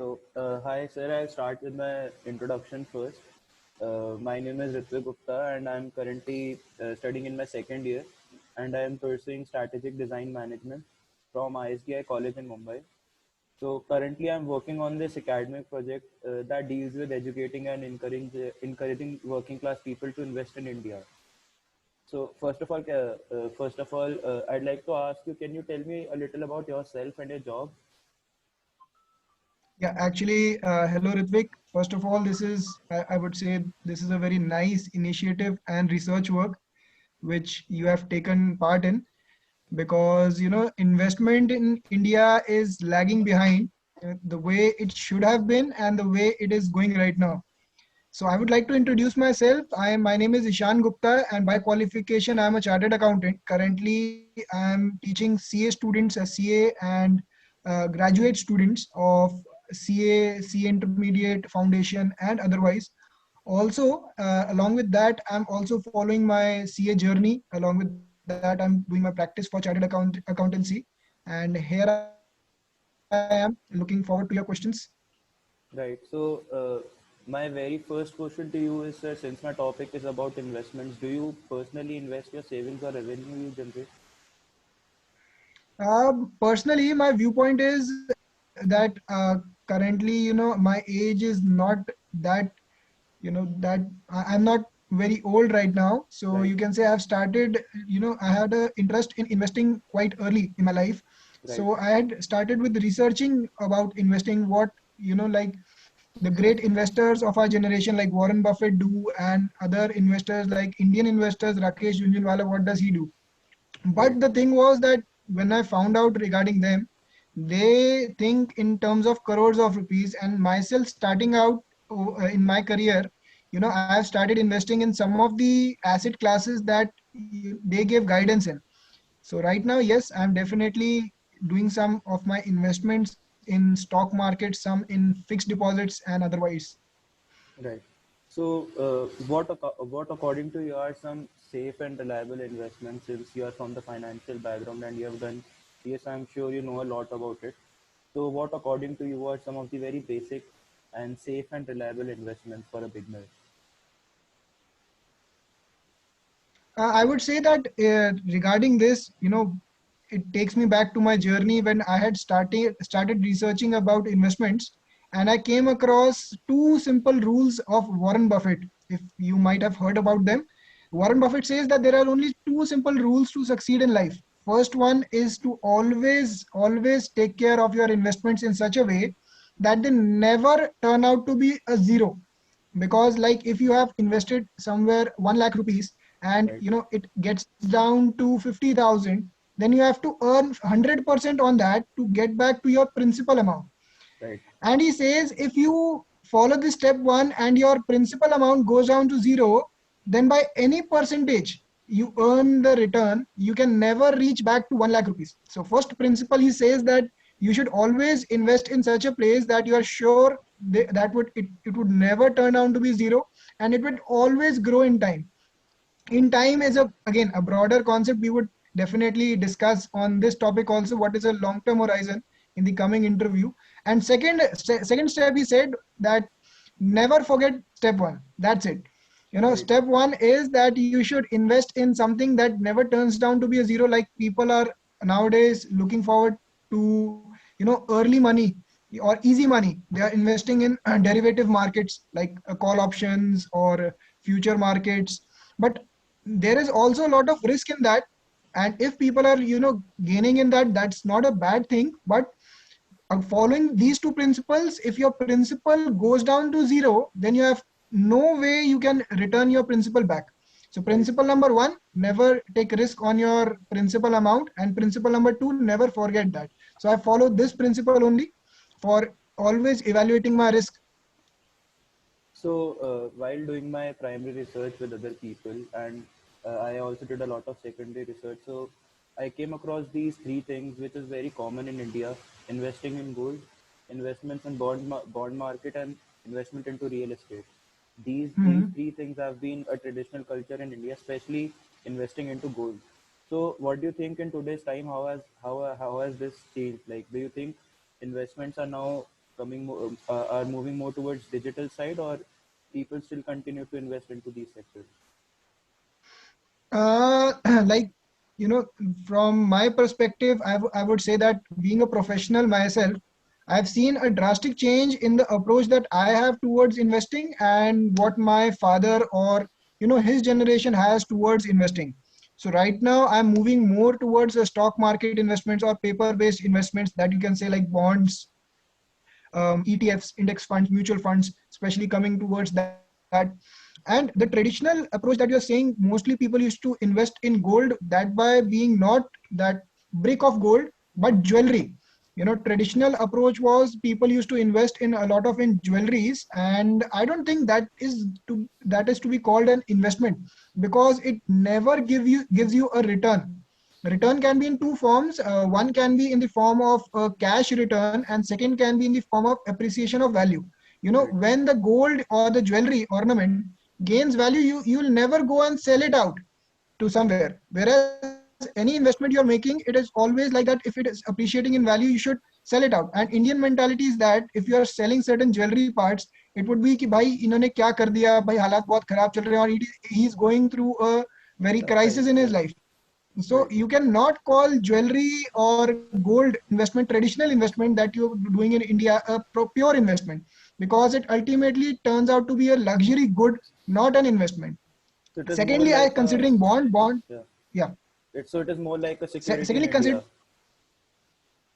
Hi sir, I'll start with my introduction first. My name is Ritvik Gupta and I'm currently studying in my second year and I am pursuing strategic design management from ISDI College in Mumbai. So currently I'm working on this academic project that deals with educating and encouraging working class people to invest in India. So I'd like to ask you, can you tell me a little about yourself and your job? Yeah, actually, hello Ritvik. First of all, I would say, this is a very nice initiative and research work which you have taken part in, because investment in India is lagging behind the way it should have been and the way it is going right now. So I would like to introduce myself. My name is Ishan Gupta, and by qualification I am a chartered accountant. Currently I am teaching CA students, CA and graduate students of CA Intermediate, Foundation and otherwise. Also, along with that, I'm also following my CA journey. Along with that, I'm doing my practice for accountancy. And here I am looking forward to your questions. Right. My very first question to you is, sir, since my topic is about investments, do you personally invest your savings or revenue you generate? Personally, my viewpoint is that currently, my age is not that, that I'm not very old right now. So Right. you can say I've started, I had an interest in investing quite early in my life. Right. So I had started with researching about investing, what, like the great investors of our generation, like Warren Buffett do, and other investors like Indian investors, Rakesh Jhunjhunwala, what does he do? Right. But the thing was that when I found out regarding them, they think in terms of crores of rupees. And myself starting out in my career, I have started investing in some of the asset classes that they gave guidance in. So right now, yes, I'm definitely doing some of my investments in stock market, some in fixed deposits and otherwise. Right. What according to you are some safe and reliable investments, since you are from the financial background and you have done, yes, I'm sure you know a lot about it. So, what according to you are some of the very basic and safe and reliable investments for a beginner? I would say that regarding this, it takes me back to my journey when I had started researching about investments, and I came across two simple rules of Warren Buffett. If you might have heard about them, Warren Buffett says that there are only two simple rules to succeed in life. First one is to always take care of your investments in such a way that they never turn out to be a zero. Because like if you have invested somewhere 1 lakh rupees, and Right. it gets down to 50,000, then you have to earn 100% on that to get back to your principal amount. Right. And he says if you follow this step one and your principal amount goes down to zero, then by any percentage you earn the return, you can never reach back to 1 lakh rupees. So first principle, he says that you should always invest in such a place that you are sure it would never turn out to be zero, and it would always grow in time. In time is a again a broader concept. We would definitely discuss on this topic also, what is a long term horizon, in the coming interview. And second step, he said that never forget step one. That's it. Right. Step one is that you should invest in something that never turns down to be a zero. Like people are nowadays looking forward to early money or easy money. They are investing in derivative markets like call options or future markets. But there is also a lot of risk in that. And if people are gaining in that, that's not a bad thing. But following these two principles, if your principal goes down to zero, then you have no way you can return your principal back. So Right. principle number one, never take risk on your principal amount. And principle number two, never forget that. So I follow this principle only for always evaluating my risk. While doing my primary research with other people, and I also did a lot of secondary research, so I came across these three things, which is very common in India: investing in gold, investments in bond market, and investment into real estate. These Mhm. three things have been a traditional culture in India, especially investing into gold. So, what do you think in today's time? How has this changed? Like, do you think investments are now are moving more towards digital side, or people still continue to invest into these sectors? Like, from my perspective, I would say that being a professional myself, I've seen a drastic change in the approach that I have towards investing and what my father or his generation has towards investing. So right now I'm moving more towards the stock market investments or paper-based investments, that you can say, like bonds, ETFs, index funds, mutual funds, especially coming towards that. And the traditional approach that you're saying, mostly people used to invest in gold, that by being not that brick of gold, but jewelry. Traditional approach was people used to invest in a lot of in jewelries, and I don't think that is to be called an investment, because it never gives you a return. Return can be in two forms. One can be in the form of cash return, and second can be in the form of appreciation of value. Right. When the gold or the jewelry ornament gains value, you'll never go and sell it out to somewhere. Whereas any investment you're making, it is always like that. If it is appreciating in value, you should sell it out. And Indian mentality is that if you are selling certain jewelry parts, it would be कि भाई इन्होंने क्या कर दिया, भाई हालात बहुत खराब चल रहे हैं, और he is going through a very Tough crisis times, in his yeah. life. So Right. you cannot call jewelry or gold investment traditional investment that you're doing in India a pure investment, because it ultimately turns out to be a luxury good, not an investment. So it is more Secondly, I like a, considering bond, yeah. yeah. So it is more like a security in Secondly, consider, India.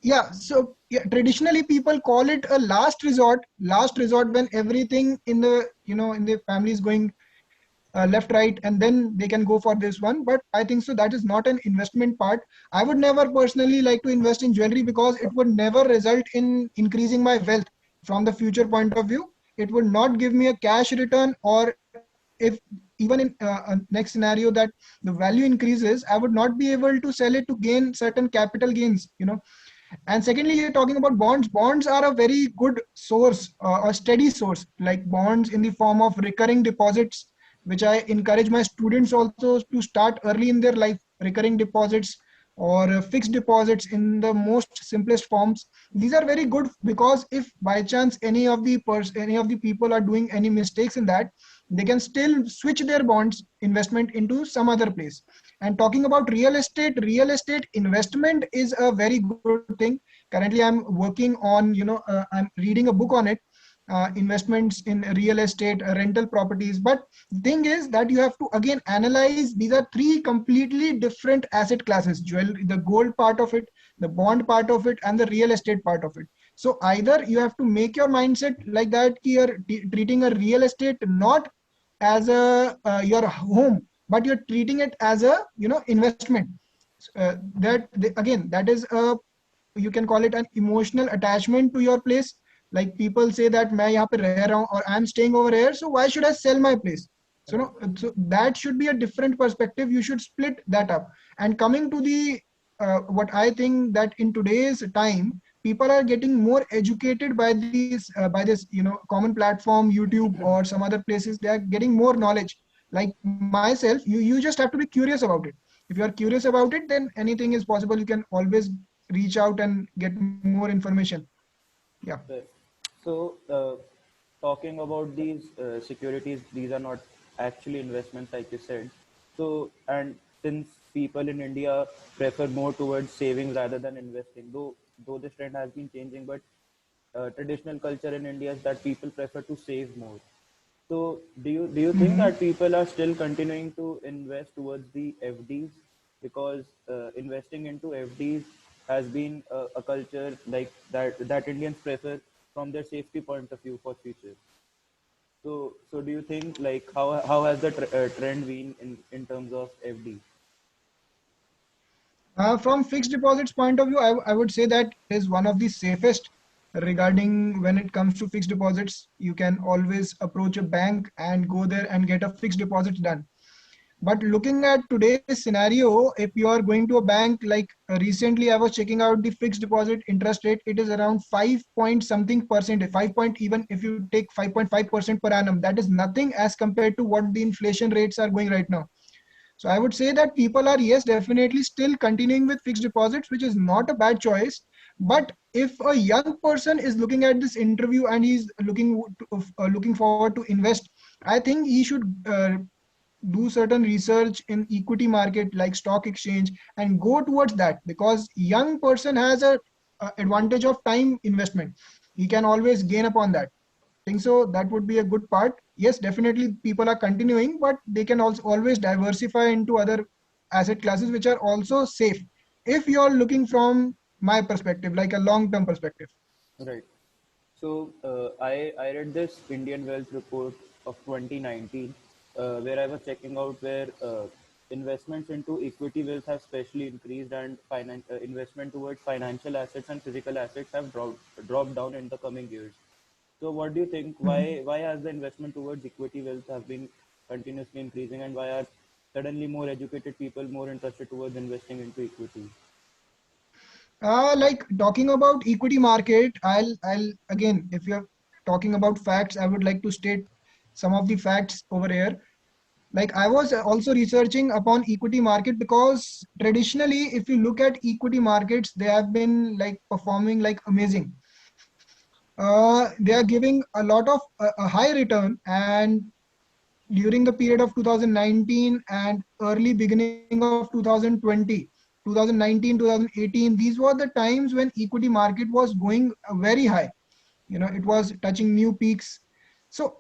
yeah. So yeah, traditionally people call it a last resort when everything in the in the family is going left, right, and then they can go for this one. But I think so that is not an investment part. I would never personally like to invest in jewelry, because it would never result in increasing my wealth from the future point of view. It would not give me a cash return, or if even in a next scenario that the value increases, I would not be able to sell it to gain certain capital gains. And secondly, you're talking about bonds. Bonds are a very good source, a steady source, like bonds in the form of recurring deposits, which I encourage my students also to start early in their life. Recurring deposits or fixed deposits in the most simplest forms. These are very good, because if by chance any of the people are doing any mistakes in that, they can still switch their bonds investment into some other place. And talking about real estate investment is a very good thing. Currently I'm working on, I'm reading a book on it, investments in real estate, rental properties. But the thing is that you have to again analyze, these are three completely different asset classes: the gold part of it, the bond part of it, and the real estate part of it. So either you have to make your mindset like that, you're treating a real estate not as a your home, but you're treating it as a investment. Again, that is a, you can call it an emotional attachment to your place. Like people say that मैं यहाँ पे रह रहा हूँ or I'm staying over here, so why should I sell my place? So no, Right. so that should be a different perspective. You should split that up. And coming to the what I think that in today's time, people are getting more educated by this common platform, YouTube or some other places. They are getting more knowledge. Like myself, you just have to be curious about it. If you are curious about it, then anything is possible. You can always reach out and get more information. Yeah. Right. So, talking about these securities, these are not actually investments, like you said. So, and since people in India prefer more towards savings rather than investing, though this trend has been changing, but traditional culture in India is that people prefer to save more. So, do you think Mhm. that people are still continuing to invest towards the FDs, because investing into FDs has been a culture like that Indians prefer from their safety point of view for future. So do you think, like, how has the trend been in terms of FD? From fixed deposits point of view, I would say that it is one of the safest regarding when it comes to fixed deposits. You can always approach a bank and go there and get a fixed deposit done. But looking at today's scenario, if you are going to a bank, like recently I was checking out the fixed deposit interest rate, it is around 5 point something percent, 5 point, even if you take 5.5% per annum, that is nothing as compared to what the inflation rates are going right now. So I would say that people are, yes, definitely still continuing with fixed deposits, which is not a bad choice. But if a young person is looking at this interview and he's looking forward to invest, I think he should do certain research in equity market like stock exchange and go towards that, because young person has a advantage of time investment. He can always gain upon that. Think so that would be a good part. Yes, definitely people are continuing, but they can also always diversify into other asset classes which are also safe, if you're looking from my perspective, like a long term perspective. Right. So I read this Indian Wealth Report of 2019, where I was checking out where investments into equity wealth have specially increased, and investment towards financial assets and physical assets have dropped down in the coming years. So what do you think? Mhm. Why has the investment towards equity wealth have been continuously increasing, and why are suddenly more educated people more interested towards investing into equity? Like talking about equity market, I'll again, if you're talking about facts, I would like to state some of the facts over here. Like I was also researching upon equity market, because traditionally, if you look at equity markets, they have been like performing like amazing. They are giving a lot of a high return, and during the period of 2019 and early beginning of 2020, 2019, 2018, these were the times when equity market was going very high. It was touching new peaks. So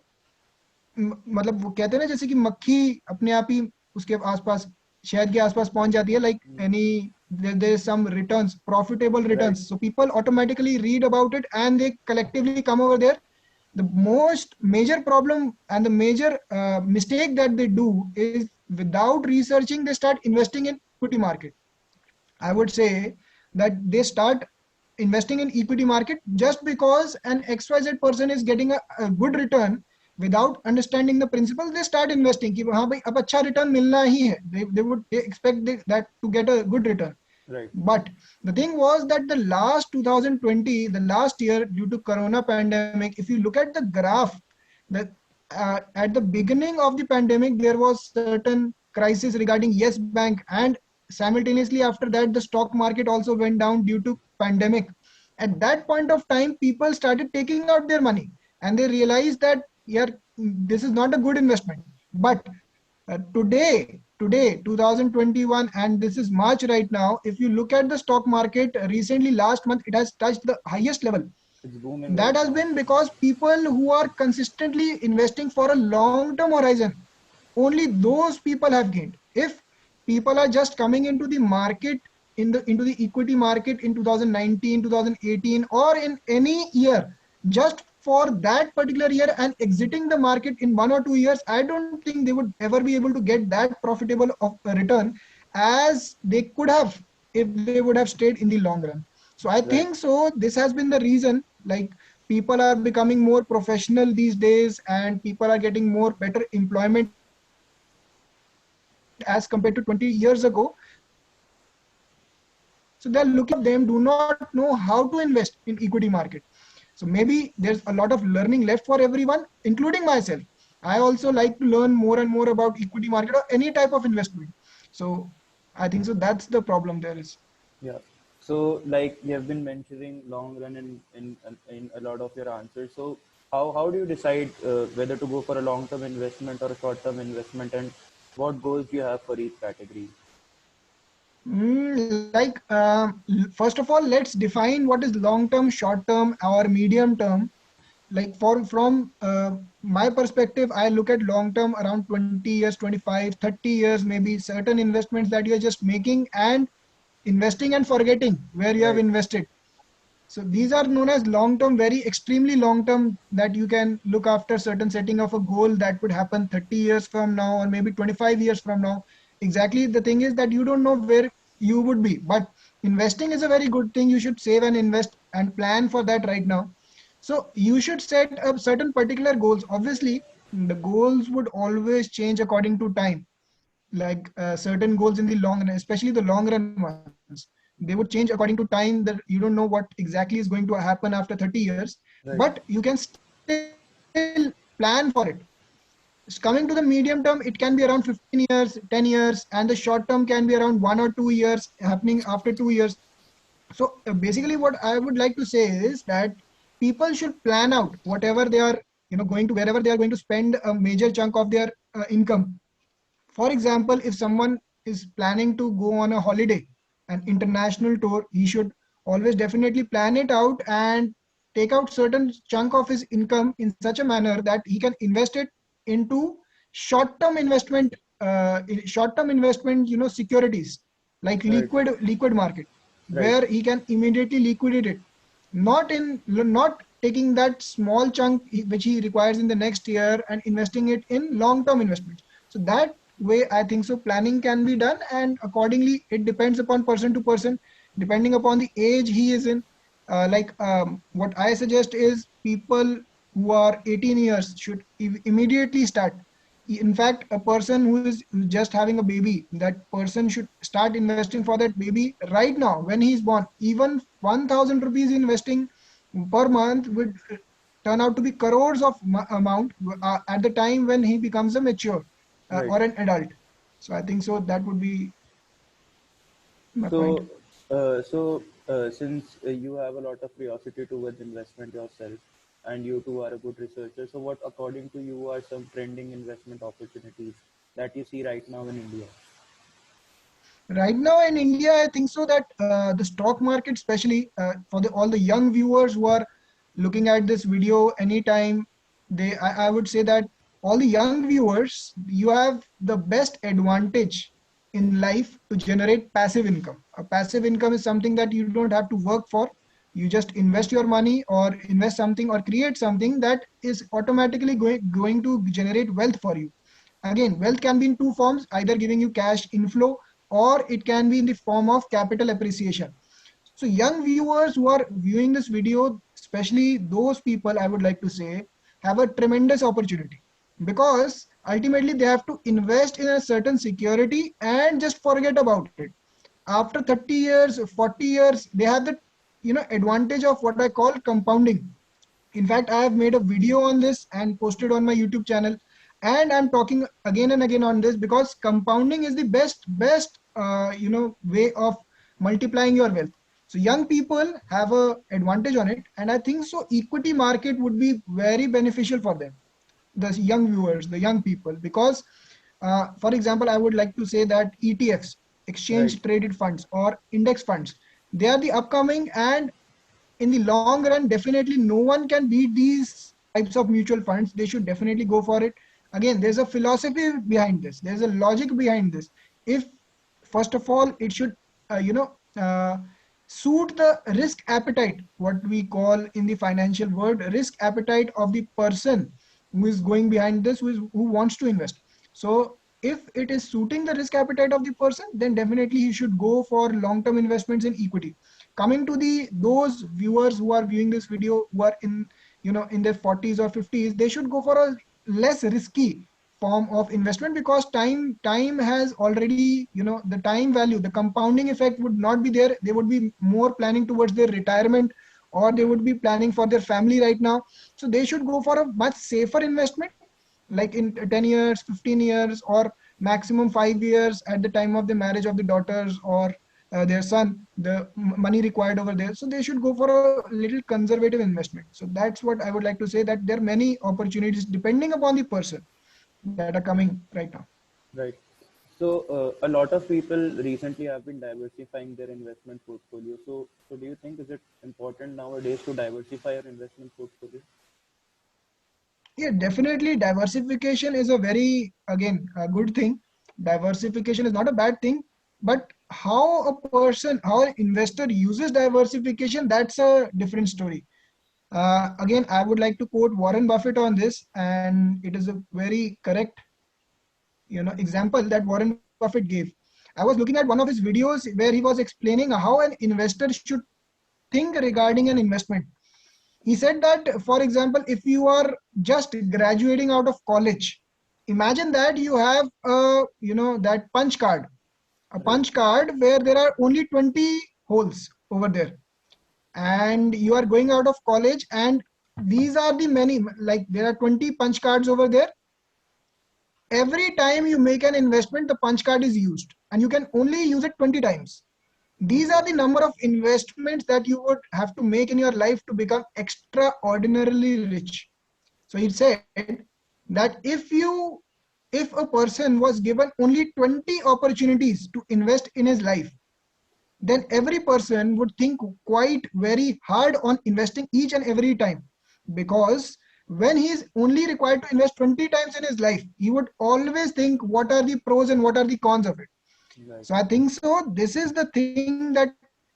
मतलब वो कहते हैं ना, जैसे कि मक्खी अपने आप ही उसके आसपास, शहद के आसपास पहुंच जाती है, like any there is some returns, profitable Right. returns, so people automatically read about it and they collectively come over there. The most major problem and the major mistake that they do is, without researching, they start investing in equity market. I would say that they start investing in equity market just because an XYZ person is getting a good return. Without understanding the principles, they start investing कि हाँ भाई अब अच्छा return मिलना ही है. They expect that to get a good return. Right. But the thing was that the last 2020, the last year, due to Corona pandemic, if you look at the graph, that at the beginning of the pandemic, there was certain crisis regarding Yes Bank, and simultaneously after that, the stock market also went down due to pandemic. At that point of time, people started taking out their money, and they realized that, yeah, this is not a good investment. But today 2021, and this is March right now, if you look at the stock market, recently last month it has touched the highest level. It's booming That right has now. been because people who are consistently investing for a long term horizon, only those people have gained. If people are just coming into the market, into the equity market in 2019, 2018, or in any year, just for that particular year and exiting the market in 1 or 2 years, I don't think they would ever be able to get that profitable of a return as they could have if they would have stayed in the long run. So I Right. think so this has been the reason, like people are becoming more professional these days, and people are getting more better employment as compared to 20 years ago. So they are looking at, so most of them do not know how to invest in equity market. So maybe there's a lot of learning left for everyone, including myself. I also like to learn more and more about equity market or any type of investment. So I think so that's the problem there is. Yeah. So, like you have been mentioning long run in a lot of your answers. So, how do you decide whether to go for a long term investment or a short term investment, and what goals do you have for each category? Like, first of all, let's define what is long term, short term, or medium term. Like from my perspective, I look at long term around 20 years, 25, 30 years, maybe certain investments that you're just making and investing and forgetting where you have Right. invested. So these are known as long term, very extremely long term, that you can look after certain setting of a goal that would happen 30 years from now or maybe 25 years from now. Exactly. The thing is that you don't know where you would be, but investing is a very good thing. You should save and invest and plan for that right now. So you should set up certain particular goals. Obviously, the goals would always change according to time, like certain goals in the long run, especially the long run ones, they would change according to time, that you don't know what exactly is going to happen after 30 years, Right. but you can still plan for it. Coming to the medium term, it can be around 15 years, 10 years, and the short term can be around 1 or 2 years happening after 2 years. So basically what I would like to say is that people should plan out whatever they are, going to, wherever they are going to spend a major chunk of their income. For example, if someone is planning to go on a holiday, an international tour, he should always definitely plan it out and take out certain chunk of his income in such a manner that he can invest it into short-term investment, securities like Right. liquid market, Right. where he can immediately liquidate it, not taking that small chunk which he requires in the next year and investing it in long-term investments. So that way I think so planning can be done, and accordingly it depends upon person to person, depending upon the age he is in. What I suggest is people who are 18 years should immediately start. In fact, a person who is just having a baby, that person should start investing for that baby right now when he is born. Even 1000 rupees investing per month would turn out to be crores of amount at the time when he becomes a mature Right. or an adult. So I think so that would be my point. So, since you have a lot of curiosity towards investment yourself, and you too are a good researcher, so what, according to you, are some trending investment opportunities that you see right now in India? Right now in India, I think so that the stock market, especially for all the young viewers who are looking at this video anytime, I would say that all the young viewers, you have the best advantage in life to generate passive income. A passive income is something that you don't have to work for. You just invest your money or invest something or create something that is automatically going to generate wealth for you. Again, wealth can be in two forms, either giving you cash inflow or it can be in the form of capital appreciation. So young viewers who are viewing this video, especially those people, I would like to say, have a tremendous opportunity, because ultimately they have to invest in a certain security and just forget about it. After 30 years, 40 years, they have the advantage of what I call compounding. In fact, I have made a video on this and posted on my YouTube channel, and I'm talking again and again on this because compounding is the best way of multiplying your wealth. So young people have a advantage on it, and I think so equity market would be very beneficial for them, the young viewers, the young people, because for example, I would like to say that ETFs, Right. exchange traded funds or index funds, they are the upcoming, and in the long run, definitely no one can beat these types of mutual funds. They should definitely go for it. Again, there's a philosophy behind this, there's a logic behind this. If first of all it should suit the risk appetite, what we call in the financial word risk appetite of the person who is going behind this, who wants to invest. So if it is suiting the risk appetite of the person, then definitely he should go for long term investments in equity. Coming to the those viewers who are viewing this video who are in their 40s or 50s, they should go for a less risky form of investment, because time has already, the time value, the compounding effect would not be there. They would be more planning towards their retirement, or they would be planning for their family right now. So they should go for a much safer investment, like in 10 years, 15 years, or maximum 5 years at the time of the marriage of the daughters or their son, the money required over there. So they should go for a little conservative investment. So that's what I would like to say, that there are many opportunities depending upon the person that are coming right now. Right. So, a lot of people recently have been diversifying their investment portfolio. So do you think is it important nowadays to diversify your investment portfolio? Yeah, definitely diversification is a very, again, a good thing. Diversification is not a bad thing, but how a person, how an investor uses diversification, that's a different story. Again, I would like to quote Warren Buffett on this, and it is a very correct, example that Warren Buffett gave. I was looking at one of his videos where he was explaining how an investor should think regarding an investment. He said that, for example, if you are just graduating out of college, imagine that you have that punch card, a Right. punch card where there are only 20 holes over there, and you are going out of college, and these are the many, like there are 20 punch cards over there. Every time you make an investment, the punch card is used and you can only use it 20 times. These are the number of investments that you would have to make in your life to become extraordinarily rich. So he said that if a person was given only 20 opportunities to invest in his life, then every person would think quite very hard on investing each and every time, because when he is only required to invest 20 times in his life, he would always think what are the pros and what are the cons of it. Right. So I think so this is the thing that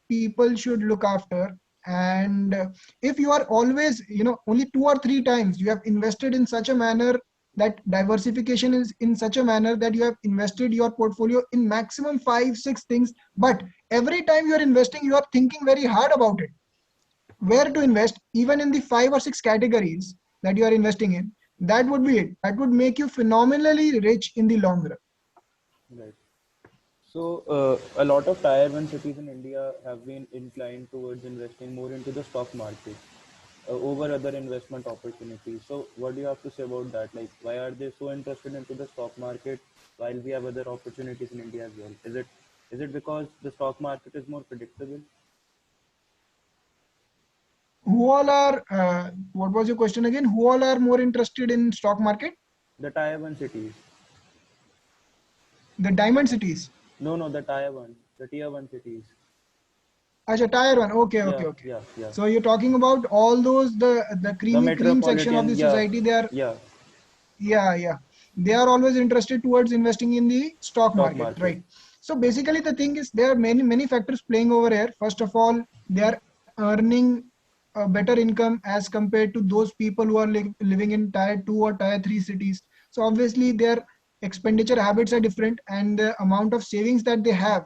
people should look after. And if you are always, only 2 or 3 times you have invested in such a manner, that diversification is in such a manner that you have invested your portfolio in maximum 5 6 things, but every time you are investing you are thinking very hard about it, where to invest, even in the 5 or 6 categories that you are investing in, that would be it, that would make you phenomenally rich in the long run. Right. So, a lot of tier one cities in India have been inclined towards investing more into the stock market over other investment opportunities. So, what do you have to say about that? Like, why are they so interested into the stock market while we have other opportunities in India as well? Is it because the stock market is more predictable? Who all are what was your question again? Who all are more interested in stock market? The tier one cities. The diamond cities. No, no, the tier one cities. Acha, tier one. Okay, Yeah, okay, okay. yeah, yeah. So you're talking about all those, the The creamy cream section of metropolitan, the yeah, society. They are, yeah, yeah, yeah. They are always interested towards investing in the stock stock market, market. right? So basically, the thing is there are many factors playing over here. First of all, they are earning a better income as compared to those people who are living in tier two or tier three cities. So obviously, their expenditure habits are different, and the amount of savings that they have,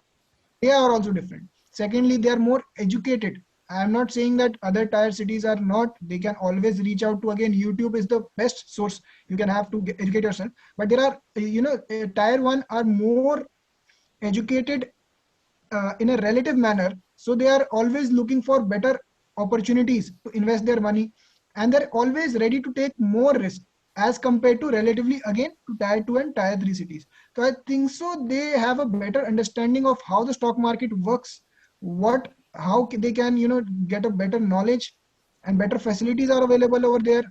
they are also different. Secondly, they are more educated. I am not saying that other tier cities are not. They can always reach out to, again, YouTube is the best source. You can have to educate yourself. But there are, tier one are more educated in a relative manner. So they are always looking for better opportunities to invest their money, and they're always ready to take more risk as compared to, relatively again, to tier 2 and tier 3 cities. So I think so they have a better understanding of how the stock market works, what how they can, get a better knowledge, and better facilities are available over there.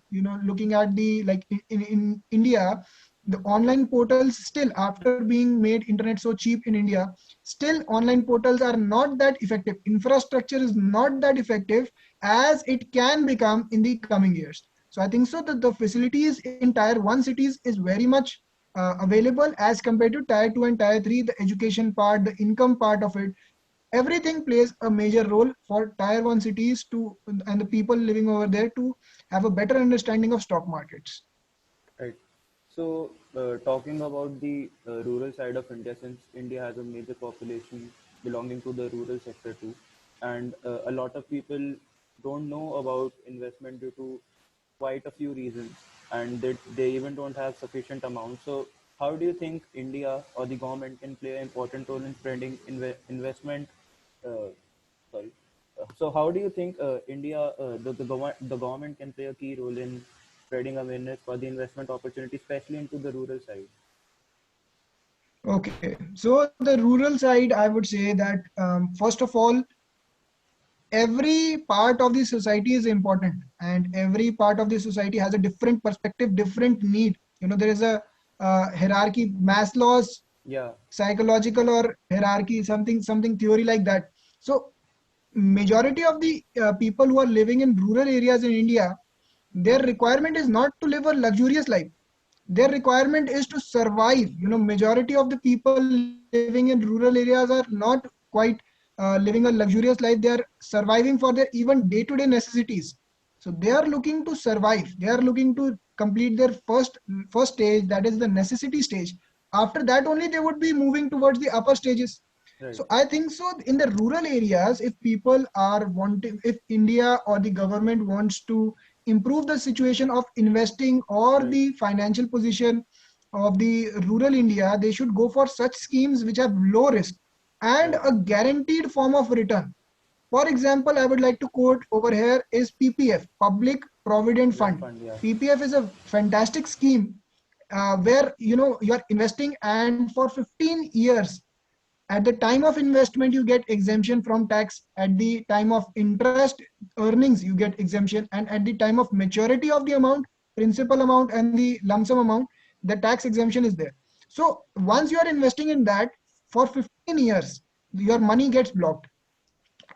Looking at the, like, in India, the online portals, still after being made internet so cheap in India, still online portals are not that effective. Infrastructure is not that effective as it can become in the coming years. So I think so that the facilities in tier 1 cities is very much available as compared to tier 2 and tier 3. The education part, the income part of it, everything plays a major role for tier 1 cities to, and the people living over there, to have a better understanding of stock markets. Right. So, talking about the rural side of India, since India has a major population belonging to the rural sector too, and a lot of people don't know about investment due to quite a few reasons, and they even don't have sufficient amounts. So, how do you think India or the government can play an important role in spreading investment? Uh, sorry. So, how do you think the government can play a key role in spreading awareness for the investment opportunity, especially into the rural side? Okay, so the rural side, I would say that, first of all, every part of the society is important, and every part of the society has a different perspective, different need. There is a hierarchy, Maslow's Yeah, psychological or hierarchy, something theory like that. So majority of the people who are living in rural areas in India, their requirement is not to live a luxurious life. Their requirement is to survive. Majority of the people living in rural areas are not quite living a luxurious life. They are surviving for their even day-to-day necessities. So they are looking to survive. They are looking to complete their first stage, that is the necessity stage. After that only they would be moving towards the upper stages. right, So I think so in the rural areas, if people are wanting, if India or the government wants to improve the situation of investing or right, the financial position of the rural India, they should go for such schemes which have low risk and right. a guaranteed form of return. For example, I would like to quote over here is PPF, Public Provident Provident Fund. fund, yeah, PPF is a fantastic scheme where you are investing, and for 15 years At the time of investment, you get exemption from tax. At the time of interest earnings, you get exemption. And at the time of maturity of the amount, principal amount and the lump sum amount, the tax exemption is there. So once you are investing in that for 15 years, your money gets blocked.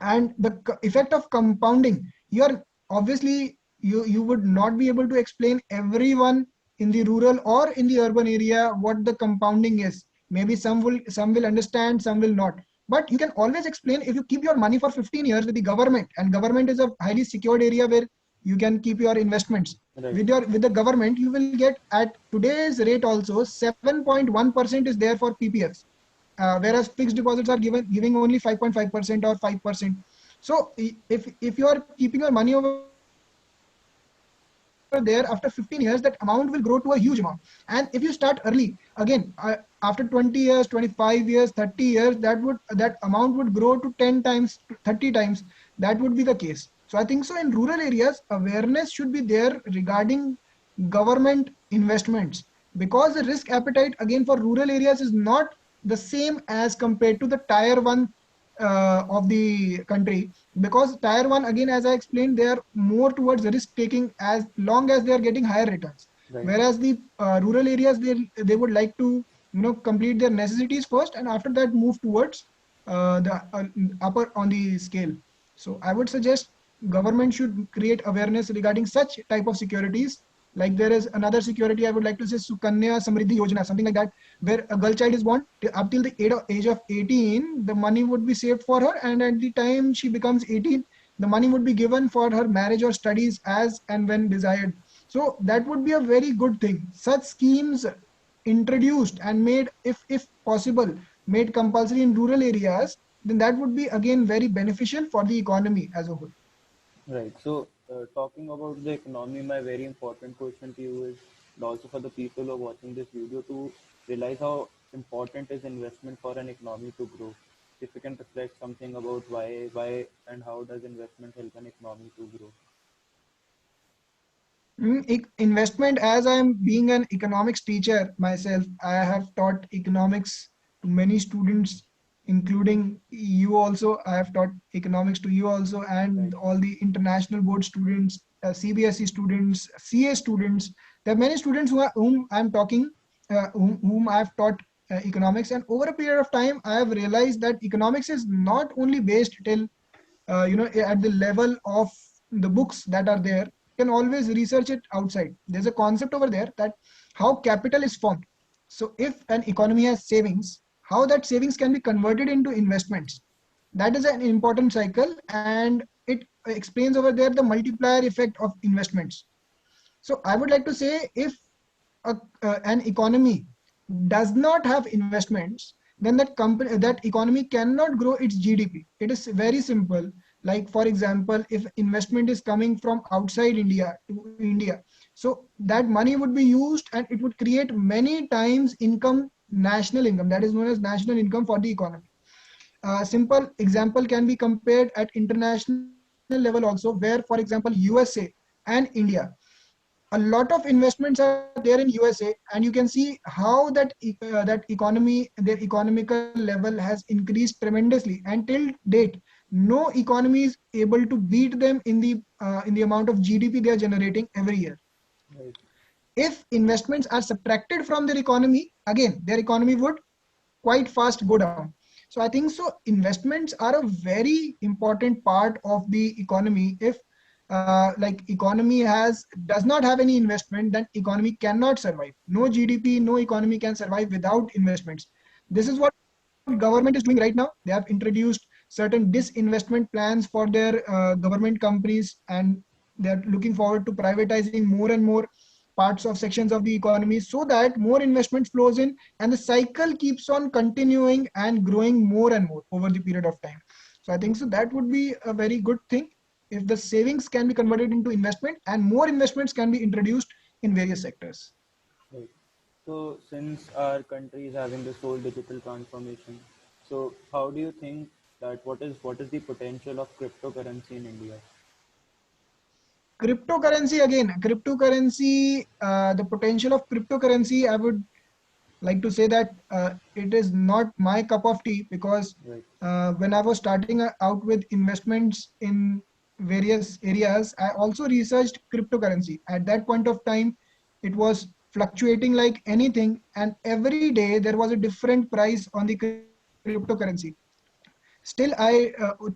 And the effect of compounding, you're obviously, you would not be able to explain everyone in the rural or in the urban area what the compounding is. Maybe some will understand, some will not, but you can always explain. If you keep your money for 15 years with the government, and government is a highly secured area where you can keep your investments Right. with the government, you will get at today's rate also 7.1% is there for ppfs, whereas fixed deposits are giving only 5.5% or 5%. So if you are keeping your money over there, after 15 years, that amount will grow to a huge amount. And if you start early, again, after 20 years, 25 years, 30 years, that amount would grow to 10 times, 30 times. That would be the case. So I think so in rural areas, awareness should be there regarding government investments, because the risk appetite again for rural areas is not the same as compared to the tier 1 of the country. Because tier 1, again, as I explained, they are more towards risk taking as long as they are getting higher returns. Right. Whereas the rural areas, they would like to complete their necessities first, and after that move towards the upper on the scale. So I would suggest government should create awareness regarding such type of securities. Like there is another security, I would like to say, Sukanya Samriddhi Yojana, something like that, where a girl child is born, up till the age of 18, the money would be saved for her, and at the time she becomes 18, the money would be given for her marriage or studies as and when desired. So that would be a very good thing. Such schemes introduced and made, if possible, made compulsory in rural areas, then that would be again very beneficial for the economy as a whole. Right. So, talking about the economy, my very important question to you is, and also for the people who are watching this video, to realize how important is investment for an economy to grow. If you can reflect something about and how does investment help an economy to grow? Investment, as I am being an economics teacher myself, I have taught economics to many students, including you also. I have taught economics to you also, Right. and all the international board students, CBSE students, CA students. There are many students whom I'm talking, whom I've taught economics. And over a period of time, I have realized that economics is not only based till at the level of the books that are there. You can always research it outside. There's a concept over there that how capital is formed. So if an economy has savings, how that savings can be converted into investments, that is an important cycle, and it explains over there the multiplier effect of investments. So I would like to say, if an economy does not have investments, then that economy cannot grow its GDP. It is very simple. Like for example, if investment is coming from outside India to India, so that money would be used and it would create many times income, national income, that is known as national income for the economy. A simple example can be compared at international level also, where for example USA and India, a lot of investments are there in USA, and you can see how that economy, their economical level has increased tremendously, and till date no economy is able to beat them in the amount of GDP they are generating every year. Right. If investments are subtracted from their economy, again their economy would quite fast go down. So I think so investments are a very important part of the economy. If like economy does not have any investment, then economy cannot survive. No GDP, no economy can survive without investments. This is what government is doing right now. They have introduced certain disinvestment plans for their government companies, and they are looking forward to privatizing more and more parts of sections of the economy, so that more investment flows in, and the cycle keeps on continuing and growing more and more over the period of time. So I think so that would be a very good thing, if the savings can be converted into investment and more investments can be introduced in various sectors. Right. So, since our country is having this whole digital transformation, so how do you think that what is the potential of cryptocurrency in India? Cryptocurrency, again, cryptocurrency, the potential of cryptocurrency, I would like to say that it is not my cup of tea, because Right. when I was starting out with investments in various areas, I also researched cryptocurrency. At that point of time, it was fluctuating like anything, and every day there was a different price on the cryptocurrency. Still,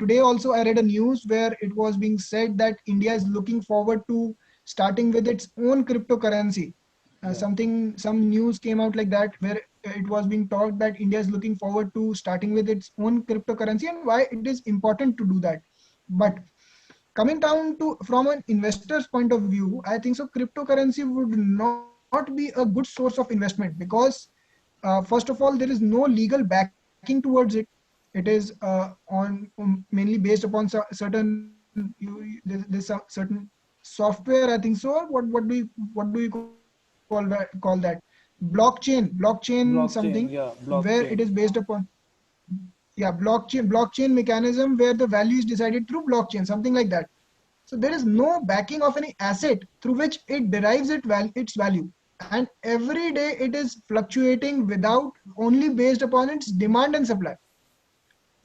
today also I read a news where it was being said that India is looking forward to starting with its own cryptocurrency. Yeah. Some news came out like that, where it was being talked that India is looking forward to starting with its own cryptocurrency, and why it is important to do that. But coming down to from an investor's point of view, I think so cryptocurrency would not be a good source of investment, because first of all, there is no legal backing towards it. It is mainly based upon certain there's certain software, I think so. What do you call that? Blockchain something, Blockchain. Yeah. where it is Blockchain. based upon, yeah, blockchain mechanism, where the value is decided through blockchain, something like that. So there is no backing of any asset through which it derives its value. And every day it is fluctuating without, only based upon its demand and supply.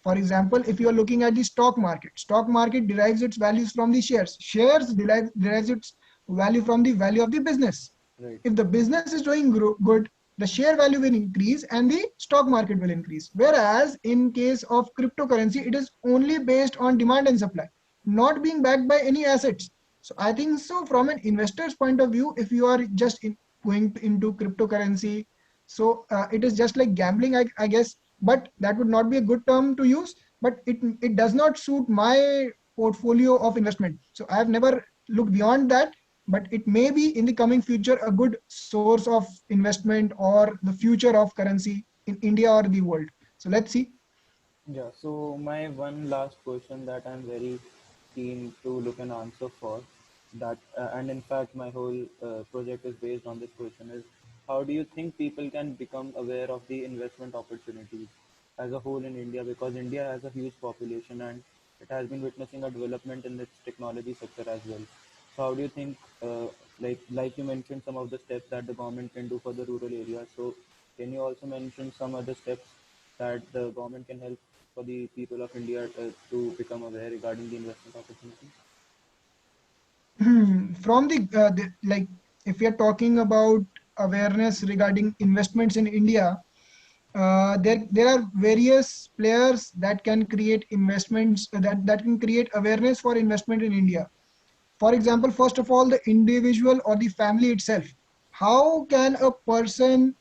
For example, if you are looking at the stock market derives its values from the shares. Derives its value from the value of the business. Right. If the business is doing good, the share value will increase and the stock market will increase. Whereas in case of cryptocurrency, it is only based on demand and supply, not being backed by any assets. So I think so from an investor's point of view, if you are just into cryptocurrency, so it is just like gambling, I guess. But that would not be a good term to use. But it does not suit my portfolio of investment. So I have never looked beyond that. But it may be in the coming future a good source of investment, or the future of currency in India or the world. So let's see. Yeah, so my one last question that I'm very keen to look an answer for, that and in fact my whole project is based on this question, is how do you think people can become aware of the investment opportunities as a whole in India, because India has a huge population and it has been witnessing a development in its technology sector as well. So how do you think, like you mentioned some of the steps that the government can do for the rural areas, so can you also mention some other steps that the government can help for the people of India to become aware regarding the investment opportunities? From like, if we are talking about awareness regarding investments in India, there are various players that can create investments, that can create awareness for investment in India. For example, first of all, the individual or the family itself. How can a person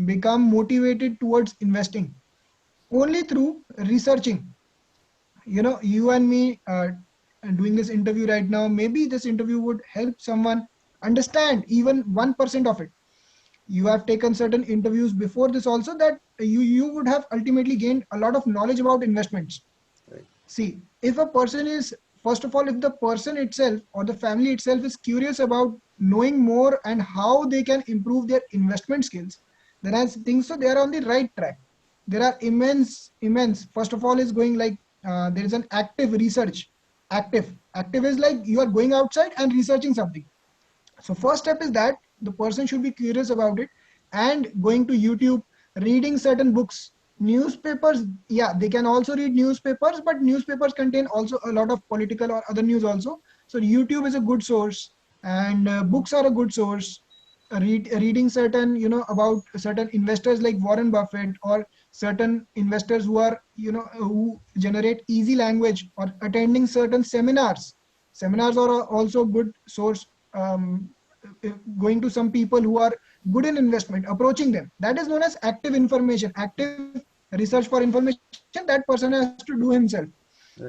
become motivated towards investing? Only through researching. You and me doing this interview right now, maybe this interview would help someone understand even 1% of it. You have taken certain interviews before this also, that you would have ultimately gained a lot of knowledge about investments. Right. See, if a person is, first of all, if the person itself or the family itself is curious about knowing more and how they can improve their investment skills, then I think so they are on the right track. There are immense. First of all, is going like, there is an active research. Active is like you are going outside and researching something. So first step is that the person should be curious about it, and going to YouTube, reading certain books, newspapers. Yeah, they can also read newspapers, but newspapers contain also a lot of political or other news also. So YouTube is a good source, and books are a good source. Reading certain, about certain investors like Warren Buffett, or certain investors who are, who generate easy language, or attending certain seminars. Seminars are also good source. um, Going to some people who are good in investment, approaching them, that is known as active information, active research for information, that person has to do himself.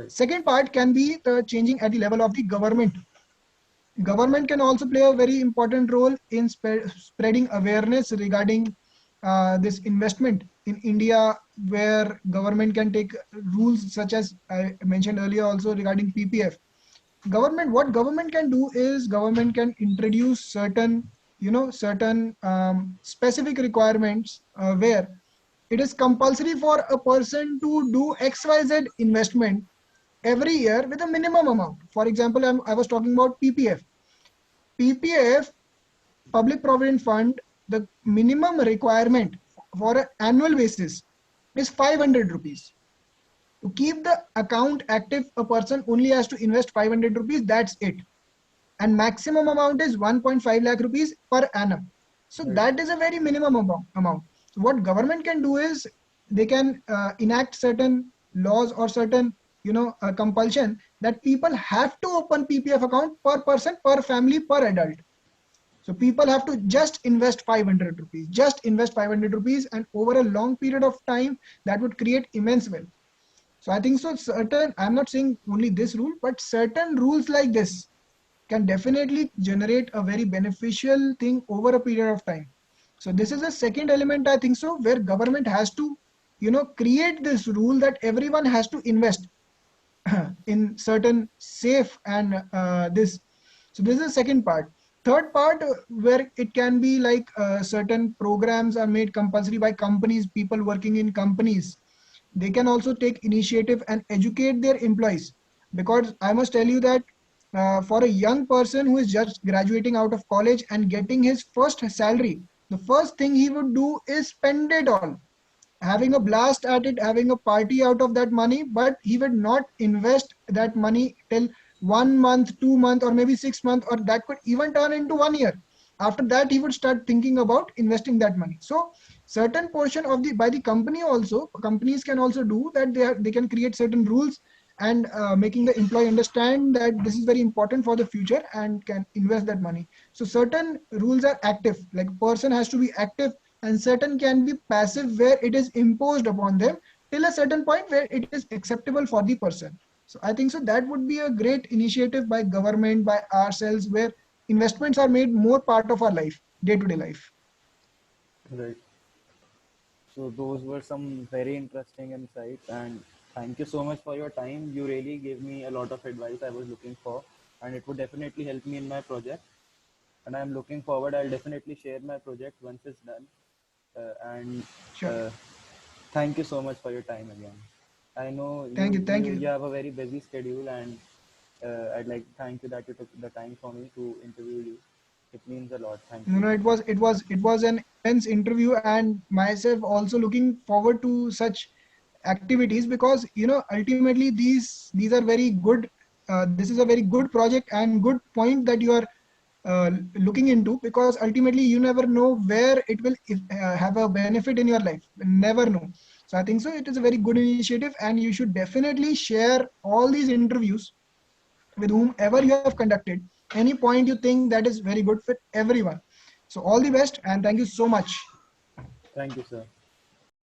Second Right. part can be the changing at the level of the government. Government can also play a very important role in spreading awareness regarding this investment in India, where government can take rules such as I mentioned earlier also regarding PPF. What government can do is government can introduce certain specific requirements, where it is compulsory for a person to do XYZ investment every year with a minimum amount. For example, I was talking about PPF. Public Provident Fund, the minimum requirement for an annual basis is 500 rupees. To keep the account active, a person only has to invest 500 rupees. That's it. And maximum amount is 1.5 lakh rupees per annum. So Right. that is a very minimum amount. So what government can do is they can enact certain laws or certain compulsion that people have to open PPF account per person, per family, per adult. So people have to just invest 500 rupees, just invest 500 rupees, and over a long period of time, that would create immense wealth. So I think so certain, I'm not saying only this rule, but certain rules like this can definitely generate a very beneficial thing over a period of time. So this is a second element, I think so, where government has to, create this rule that everyone has to invest in certain safe and this. So this is the second part. Third part, where it can be like certain programs are made compulsory by companies, people working in companies. They can also take initiative and educate their employees, because I must tell you that for a young person who is just graduating out of college and getting his first salary, the first thing he would do is spend it all, having a blast at it, having a party out of that money, but he would not invest that money till 1 month, 2 months, or maybe 6 months, or that could even turn into 1 year. After that, he would start thinking about investing that money. So certain portion of the by the company also, companies can also do that. They can create certain rules and making the employee understand that this is very important for the future and can invest that money. So certain rules are active, like a person has to be active, and certain can be passive where it is imposed upon them till a certain point where it is acceptable for the person. So I think so that would be a great initiative by government, by ourselves, where investments are made more part of our life, day to day life. Right. So those were some very interesting insights, and thank you so much for your time. You really gave me a lot of advice I was looking for, and it would definitely help me in my project. And I'm looking forward. I'll definitely share my project once it's done. And Sure. uh, thank you so much for your time again. I know Thank you. Thank you you. have a very busy schedule, and I'd like to thank you that you took the time for me to interview you. It means a lot. Thank you. It was an intense interview, and myself also looking forward to such activities, because ultimately these are very good. This is a very good project and good point that you are looking into, because ultimately you never know where it will have a benefit in your life. Never know. So I think so. It is a very good initiative, and you should definitely share all these interviews with whomever you have conducted. Any point you think that is very good for everyone. So all the best, and thank you so much. Thank you, sir.